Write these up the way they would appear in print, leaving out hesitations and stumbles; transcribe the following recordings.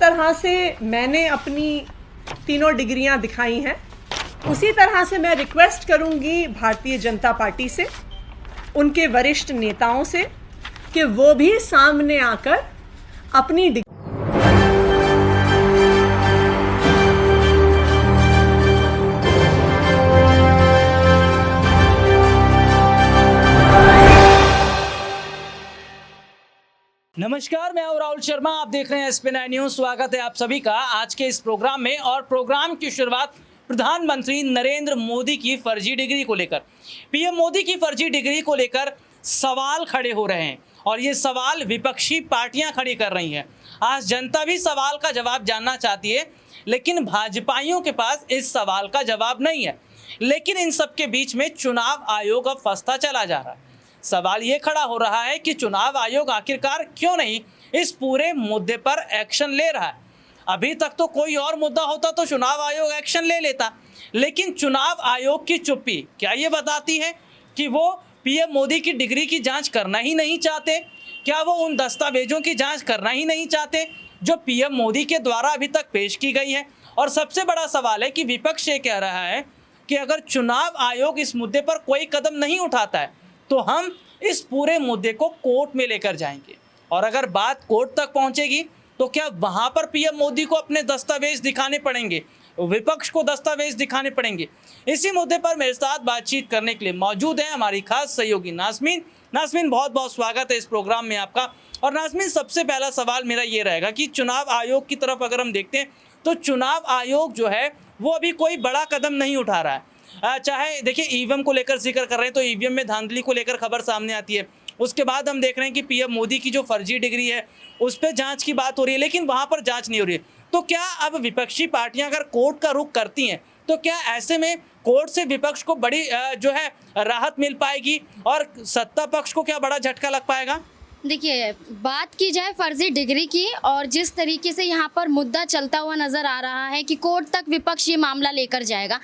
तरह से मैंने अपनी तीनों डिग्रियां दिखाई हैं, उसी तरह से मैं रिक्वेस्ट करूंगी भारतीय जनता पार्टी से, उनके वरिष्ठ नेताओं से, कि वो भी सामने आकर अपनी नमस्कार, मैं हूं राहुल शर्मा। आप देख रहे हैं SP9 न्यूज़। स्वागत है आप सभी का आज के इस प्रोग्राम में। और प्रोग्राम की शुरुआत प्रधानमंत्री नरेंद्र मोदी की फर्जी डिग्री को लेकर, पीएम मोदी की फर्जी डिग्री को लेकर सवाल खड़े हो रहे हैं और ये सवाल विपक्षी पार्टियां खड़ी कर रही हैं। आज जनता भी सवाल का जवाब जानना चाहती है, लेकिन भाजपाइयों के पास इस सवाल का जवाब नहीं है। लेकिन इन सब के बीच में चुनाव आयोग अब फंसता चला जा रहा है। सवाल ये खड़ा हो रहा है कि चुनाव आयोग आखिरकार क्यों नहीं इस पूरे मुद्दे पर एक्शन ले रहा है। अभी तक तो कोई और मुद्दा होता तो चुनाव आयोग एक्शन ले लेता, लेकिन चुनाव आयोग की चुप्पी क्या ये बताती है कि वो पीएम मोदी की डिग्री की जांच करना ही नहीं चाहते? क्या वो उन दस्तावेजों की जांच करना ही नहीं चाहते जो पीएम मोदी के द्वारा अभी तक पेश की गई है? और सबसे बड़ा सवाल है कि विपक्ष ये कह रहा है कि अगर चुनाव आयोग इस मुद्दे पर कोई कदम नहीं उठाता है तो हम इस पूरे मुद्दे को कोर्ट में लेकर जाएंगे। और अगर बात कोर्ट तक पहुंचेगी तो क्या वहां पर पीएम मोदी को अपने दस्तावेज दिखाने पड़ेंगे, विपक्ष को दस्तावेज दिखाने पड़ेंगे? इसी मुद्दे पर मेरे साथ बातचीत करने के लिए मौजूद है हमारी खास सहयोगी नाज़मीन। नाज़मीन, बहुत बहुत स्वागत है इस प्रोग्राम में आपका। और नाज़मीन, सबसे पहला सवाल मेरा ये रहेगा कि चुनाव आयोग की तरफ अगर हम देखते हैं तो चुनाव आयोग जो है वो अभी कोई बड़ा कदम नहीं उठा रहा है। चाहे देखिए ईवीएम को लेकर जिक्र कर रहे हैं तो ईवीएम में धांधली को लेकर खबर सामने आती है। उसके बाद हम देख रहे हैं कि पीएम मोदी की जो फर्जी डिग्री है उस पर जांच की बात हो रही है, लेकिन वहां पर जांच नहीं हो रही है। तो क्या अब विपक्षी पार्टियां अगर कोर्ट का रुख करती हैं तो क्या ऐसे में कोर्ट से विपक्ष को बड़ी जो है राहत मिल पाएगी और सत्ता पक्ष को क्या बड़ा झटका लग पाएगा? देखिए, बात की जाए फर्जी डिग्री की और जिस तरीके से यहाँ पर मुद्दा चलता हुआ नज़र आ रहा है कि कोर्ट तक विपक्ष ये मामला लेकर जाएगा,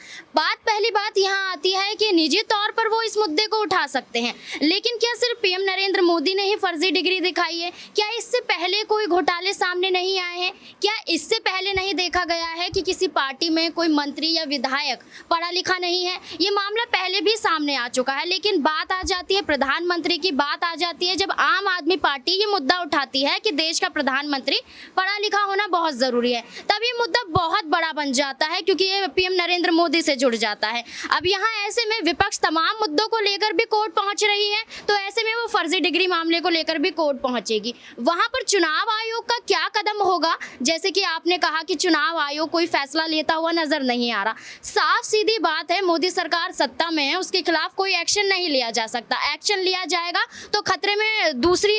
पहली बात यहाँ आती है कि निजी तौर पर वो इस मुद्दे को उठा सकते हैं, लेकिन क्या सिर्फ पीएम नरेंद्र मोदी ने ही फर्जी डिग्री दिखाई है? क्या इससे पहले कोई घोटाले सामने नहीं आए हैं? क्या इससे पहले नहीं देखा गया है कि किसी पार्टी में कोई मंत्री या विधायक पढ़ा लिखा नहीं है? ये मामला पहले भी सामने आ चुका है। लेकिन बात आ जाती है प्रधानमंत्री की, बात आ जाती है जब आम आदमी पार्टी ये मुद्दा उठाती है कि देश का प्रधानमंत्री पढ़ा लिखा होना बहुत जरूरी है, तब ये मुद्दा बहुत बड़ा बन जाता है क्योंकि ये पीएम नरेंद्र मोदी से जुड़ जाता है। अब यहाँ ऐसे में विपक्ष तमाम मुद्दों को लेकर भी कोर्ट पहुंच रही है, तो ऐसे में वो फर्जी डिग्री मामले को लेकर भी कोर्ट पहुंचेगी। वहां पर चुनाव आयोग का क्या कदम होगा? जैसे कि आपने कहा कि चुनाव आयोग कोई फैसला लेता हुआ नजर नहीं आ रहा। साफ सीधी बात है, मोदी सरकार सत्ता में है, उसके खिलाफ कोई एक्शन नहीं लिया जा सकता। एक्शन लिया जाएगा तो खतरे में दूसरी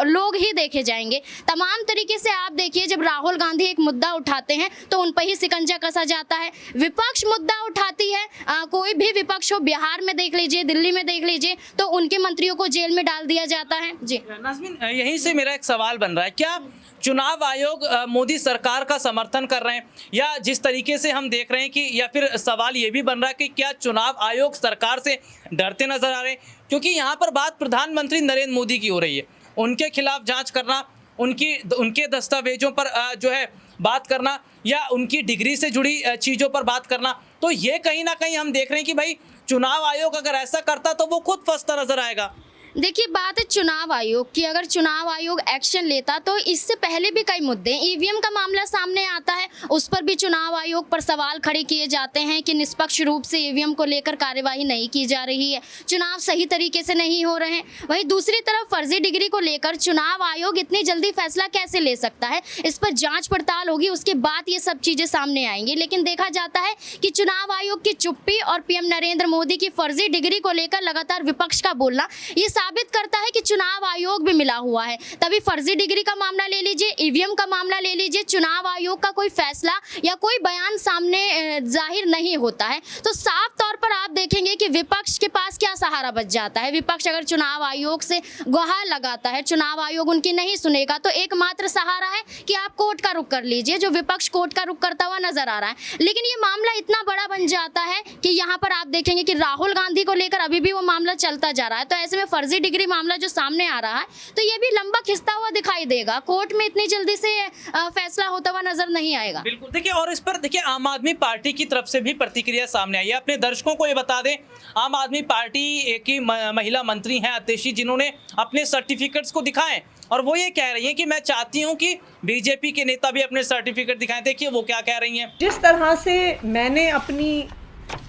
लोग ही देखे जाएंगे। तमाम तरीके से आप देखिए, जब राहुल गांधी एक मुद्दा उठाते हैं तो उन पर ही शिकंजा कसा जाता है। विपक्ष मुद्दा उठाती है, कोई भी विपक्ष हो, बिहार में देख लीजिए, दिल्ली में देख लीजिए, तो उनके मंत्रियों को जेल में डाल दिया जाता है। जी नाज़मीन, यहीं से मेरा एक सवाल बन रहा है, क्या चुनाव आयोग मोदी सरकार का समर्थन कर रहे हैं, या जिस तरीके से हम देख रहे हैं कि, या फिर सवाल ये भी बन रहा है कि क्या चुनाव आयोग सरकार से डरते नजर आ रहे हैं? क्योंकि यहाँ पर बात प्रधानमंत्री नरेंद्र मोदी की हो रही है, उनके खिलाफ जांच करना, उनके दस्तावेजों पर जो है बात करना, या उनकी डिग्री से जुड़ी चीज़ों पर बात करना। तो ये कहीं ना कहीं हम देख रहे हैं कि भाई चुनाव आयोग अगर ऐसा करता तो वो खुद फंसता नजर आएगा। देखिए, बात है चुनाव आयोग की। अगर चुनाव आयोग एक्शन लेता तो इससे पहले भी कई मुद्दे, ईवीएम का मामला सामने आता है, उस पर भी चुनाव आयोग पर सवाल खड़े किए जाते हैं कि निष्पक्ष रूप से ईवीएम को लेकर कार्यवाही नहीं की जा रही है, चुनाव सही तरीके से नहीं हो रहे हैं। वहीं दूसरी तरफ फर्जी डिग्री को लेकर चुनाव आयोग इतनी जल्दी फैसला कैसे ले सकता है? इस पर जाँच पड़ताल होगी, उसके बाद ये सब चीज़ें सामने आएंगी। लेकिन देखा जाता है कि चुनाव आयोग की चुप्पी और पीएम नरेंद्र मोदी की फर्जी डिग्री को लेकर लगातार विपक्ष का बोलना ये साबित करता है कि चुनाव आयोग भी मिला हुआ है। तभी फर्जी डिग्री का मामला ले लीजिए, ईवीएम का मामला ले लीजिए, चुनाव आयोग का कोई फैसला या कोई बयान सामने जाहिर नहीं होता है। तो साफ तौर पर आप देखेंगे कि विपक्ष के पास क्या सहारा बच जाता है। विपक्ष अगर चुनाव आयोग से गुहार लगाता है, चुनाव आयोग उनकी नहीं सुनेगा, तो एकमात्र सहारा है कि आप कोर्ट का रुख कर लीजिए, जो विपक्ष कोर्ट का रुख करता हुआ नजर आ रहा है। लेकिन ये मामला इतना बड़ा बन जाता है कि यहाँ पर आप देखेंगे कि राहुल गांधी को लेकर अभी भी वो मामला चलता जा रहा है। तो ऐसे में फर्जी फर्जी डिग्री मामला जो सामने आ रहा है, तो ये भी लंबा खिंचता हुआ दिखाई देगा। कोर्ट में इतनी जल्दी से फैसला होता हुआ नजर नहीं आएगा। बिल्कुल, देखिए, और इस पर देखिए आम आदमी पार्टी की तरफ से भी प्रतिक्रिया सामने आई है। अपने दर्शकों को ये बता दें, आम आदमी पार्टी की महिला मंत्री हैं आतिशी, जिन्होंने अपने सर्टिफिकेट्स को दिखाए और वो ये कह रही हैं कि मैं चाहती हूं कि बीजेपी के नेता भी अपने सर्टिफिकेट दिखाएं। देखिए वो क्या कह रही हैं। जिस तरह से मैंने अपनी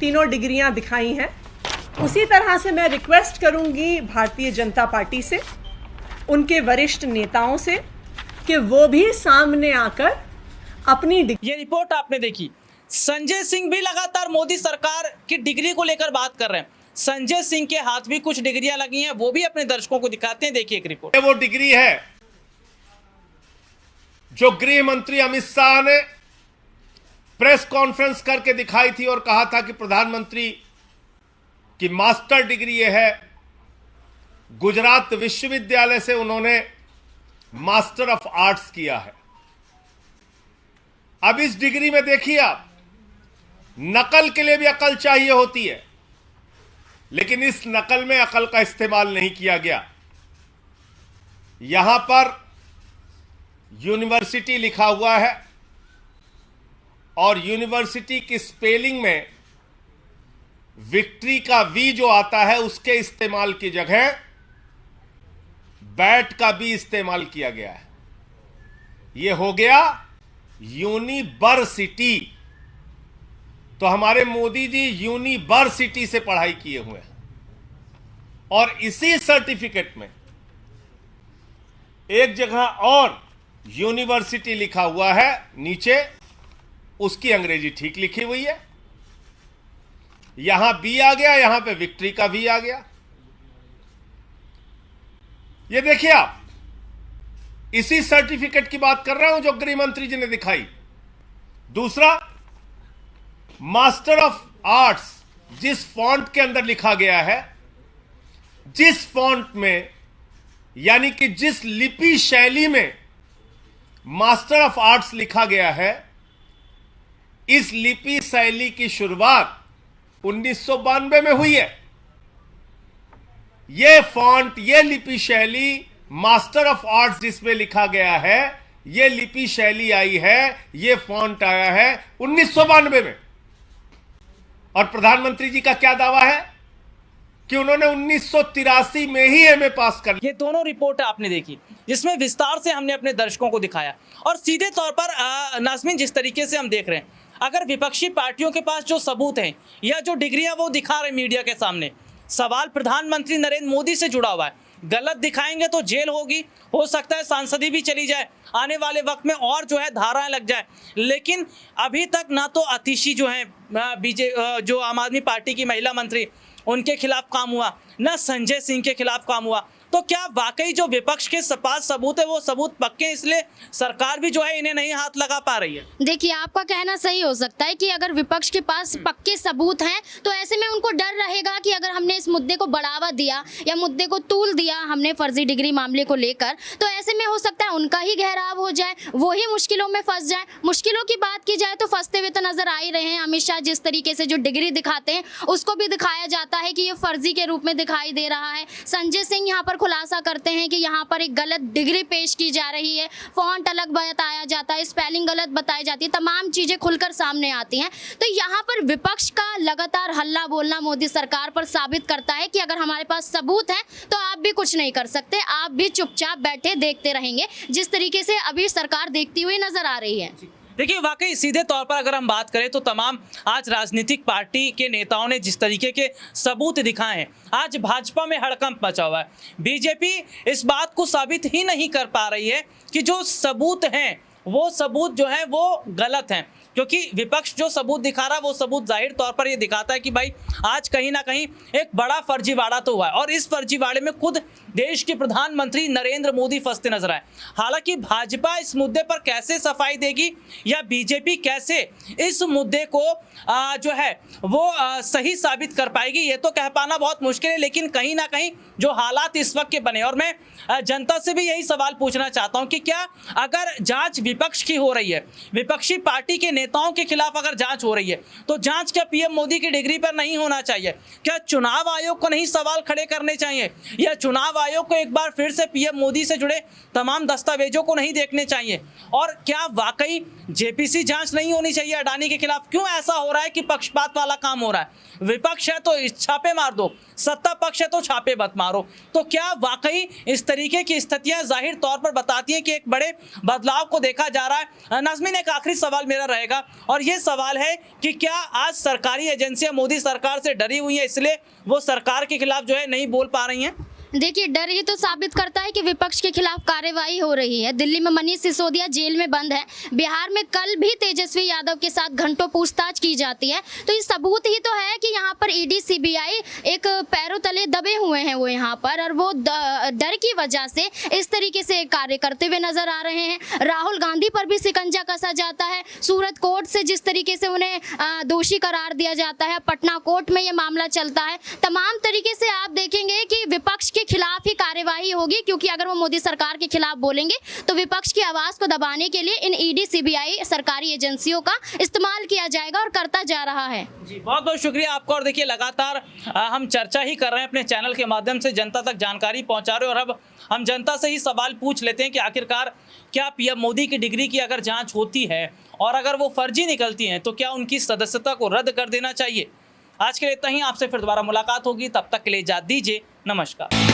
तीनों डिग्रियां दिखाई हैं, उसी तरह से मैं रिक्वेस्ट करूंगी भारतीय जनता पार्टी से, उनके वरिष्ठ नेताओं से, कि वो भी सामने आकर अपनी ये रिपोर्ट आपने देखी। संजय सिंह भी लगातार मोदी सरकार की डिग्री को लेकर बात कर रहे हैं। संजय सिंह के हाथ भी कुछ डिग्रियां लगी हैं, वो भी अपने दर्शकों को दिखाते हैं। देखिए एक रिपोर्ट। वो डिग्री है जो गृह मंत्री अमित शाह ने प्रेस कॉन्फ्रेंस करके दिखाई थी और कहा था कि प्रधानमंत्री की मास्टर डिग्री यह है। गुजरात विश्वविद्यालय से उन्होंने मास्टर ऑफ आर्ट्स किया है। अब इस डिग्री में देखिए आप, नकल के लिए भी अकल चाहिए होती है, लेकिन इस नकल में अकल का इस्तेमाल नहीं किया गया। यहां पर यूनिवर्सिटी लिखा हुआ है और यूनिवर्सिटी की स्पेलिंग में विक्ट्री का वी जो आता है उसके इस्तेमाल की जगह बैट का भी इस्तेमाल किया गया है। यह हो गया यूनिवर्सिटी। तो हमारे मोदी जी यूनिवर्सिटी से पढ़ाई किए हुए हैं और इसी सर्टिफिकेट में एक जगह और यूनिवर्सिटी लिखा हुआ है, नीचे उसकी अंग्रेजी ठीक लिखी हुई है। यहां बी आ गया, यहां पे विक्ट्री का वी आ गया। ये देखिए आप, इसी सर्टिफिकेट की बात कर रहा हूं जो गृह मंत्री जी ने दिखाई। दूसरा, मास्टर ऑफ आर्ट्स जिस फॉन्ट के अंदर लिखा गया है, जिस फॉन्ट में यानी कि जिस लिपि शैली में मास्टर ऑफ आर्ट्स लिखा गया है, इस लिपि शैली की शुरुआत 1992 में हुई है। यह फॉन्ट, यह लिपि शैली, मास्टर ऑफ आर्ट्स जिसमें लिखा गया है, यह लिपि शैली आई है, यह फॉन्ट आया है 1992 में। और प्रधानमंत्री जी का क्या दावा है कि उन्होंने 1983 में ही एमए पास कर लिया। ये दोनों रिपोर्ट आपने देखी जिसमें विस्तार से हमने अपने दर्शकों को दिखाया और सीधे तौर पर नाज़मीन, जिस तरीके से हम देख रहे हैं, अगर विपक्षी पार्टियों के पास जो सबूत हैं या जो डिग्रियां वो दिखा रहे मीडिया के सामने, सवाल प्रधानमंत्री नरेंद्र मोदी से जुड़ा हुआ है। गलत दिखाएंगे तो जेल होगी, हो सकता है सांसदी भी चली जाए, आने वाले वक्त में और जो है धाराएं लग जाए। लेकिन अभी तक ना तो आतिशी जो है जो आम आदमी पार्टी की महिला मंत्री, उनके खिलाफ काम हुआ, ना संजय सिंह के खिलाफ काम हुआ। तो क्या वाकई जो विपक्ष के पास सबूत है वो सबूत पक्के, इसलिए सरकार भी जो है इन्हें नहीं हाथ लगा पा रही है? देखिए, आपका कहना सही हो सकता है कि अगर विपक्ष के पास पक्के सबूत हैं तो ऐसे में उनको डर रहेगा कि अगर हमने इस मुद्दे को बढ़ावा दिया या मुद्दे को तूल दिया हमने फर्जी डिग्री मामले को लेकर, तो ऐसे में हो सकता है उनका ही घेराव हो जाए, वो ही मुश्किलों में फंस जाए। मुश्किलों की बात की जाए तो फंसते हुए तो नजर आ ही रहे हैं। अमित शाह जिस तरीके से जो डिग्री दिखाते हैं उसको भी दिखाया जाता है कि ये फर्जी के रूप में दिखाई दे रहा है। संजय सिंह यहाँ पर खुलासा करते हैं कि यहाँ पर एक गलत डिग्री पेश की जा रही है, फॉन्ट अलग बताया जाता है, स्पेलिंग गलत बताई जाती है, तमाम चीजें खुलकर सामने आती हैं। तो यहाँ पर विपक्ष का लगातार हल्ला बोलना मोदी सरकार पर साबित करता है कि अगर हमारे पास सबूत हैं तो आप भी कुछ नहीं कर सकते, आप भी चुपचाप बैठे देखते रहेंगे, जिस तरीके से अभी सरकार देखती हुई नजर आ रही है। देखिए, वाकई सीधे तौर पर अगर हम बात करें तो तमाम आज राजनीतिक पार्टी के नेताओं ने जिस तरीके के सबूत दिखाए हैं, आज भाजपा में हड़कंप मचा हुआ है। बीजेपी इस बात को साबित ही नहीं कर पा रही है कि जो सबूत हैं वो सबूत जो है वो गलत हैं, क्योंकि विपक्ष जो सबूत दिखा रहा है वो सबूत जाहिर तौर पर ये दिखाता है कि भाई आज कहीं ना कहीं एक बड़ा फर्जीवाड़ा तो हुआ है। और इस फर्जीवाड़े में खुद देश के प्रधानमंत्री नरेंद्र मोदी फंसते नजर आए। हालांकि भाजपा इस मुद्दे पर कैसे सफाई देगी या बीजेपी कैसे इस मुद्दे को जो है वो सही साबित कर पाएगी, ये तो कह पाना बहुत मुश्किल है। लेकिन कहीं ना कहीं जो हालात इस वक्त के बने, और मैं जनता से भी यही सवाल पूछना चाहता हूं कि क्या अगर जांच विपक्ष की हो रही है, विपक्षी पार्टी के नेताओं के खिलाफ अगर जांच हो रही है, तो जांच क्या पीएम मोदी की डिग्री पर नहीं होना चाहिए? क्या चुनाव आयोग को नहीं सवाल खड़े करने चाहिए, या चुनाव आयोग को एक बार फिर से पीएम मोदी से जुड़े तमाम दस्तावेजों को नहीं देखने चाहिए? और क्या वाकई जेपीसी जांच नहीं होनी चाहिए अडानी के खिलाफ? क्यों ऐसा हो रहा है कि पक्षपात वाला काम हो रहा है? विपक्ष है तो छापे मार दो, सत्ता पक्ष है तो छापे मत मारो। तो क्या वाकई इस तरीके की स्थितियां जाहिर तौर पर बताती हैं कि एक बड़े बदलाव को देखा जा रहा है? नाज़मीन, एक आखिरी सवाल मेरा रहेगा, और ये सवाल है कि क्या आज सरकारी एजेंसियां मोदी सरकार से डरी हुई हैं, इसलिए वो सरकार के खिलाफ जो है नहीं बोल पा रही हैं? देखिए, डर ये तो साबित करता है कि विपक्ष के खिलाफ कार्रवाई हो रही है। दिल्ली में मनीष सिसोदिया जेल में बंद है, बिहार में कल भी तेजस्वी यादव के साथ घंटों पूछताछ की जाती है। तो ये सबूत ही तो है कि यहाँ पर ईडी सीबीआई एक पैरों तले दबे हुए हैं वो यहाँ पर, और वो डर की वजह से इस तरीके से कार्य करते हुए नजर आ रहे हैं। राहुल गांधी पर भी शिकंजा कसा जाता है, सूरत कोर्ट से जिस तरीके से उन्हें दोषी करार दिया जाता है, पटना कोर्ट में ये मामला चलता है। तमाम तरीके से आप देखेंगे कि विपक्ष के खिलाफ ही कार्यवाही होगी, क्योंकि अगर वो मोदी सरकार के खिलाफ बोलेंगे तो विपक्ष की आवाज को दबाने के लिए इन ईडी सीबीआई सरकारी एजेंसियों का इस्तेमाल किया जाएगा और करता जा रहा है। जी, बहुत बहुत शुक्रिया आपका। और देखिए, लगातार हम चर्चा ही कर रहे हैं, अपने चैनल के माध्यम से जनता तक जानकारी पहुंचा रहे हैं, और अब हम जनता से ही सवाल पूछ लेते हैं कि आखिरकार क्या पीएम मोदी की डिग्री की अगर जांच होती है और अगर वो फर्जी निकलती हैं तो क्या उनकी सदस्यता को रद्द कर देना चाहिए? आज के लिए इतना ही, आपसे फिर दोबारा मुलाकात होगी, तब तक के लिए इजाजत दीजिए, नमस्कार।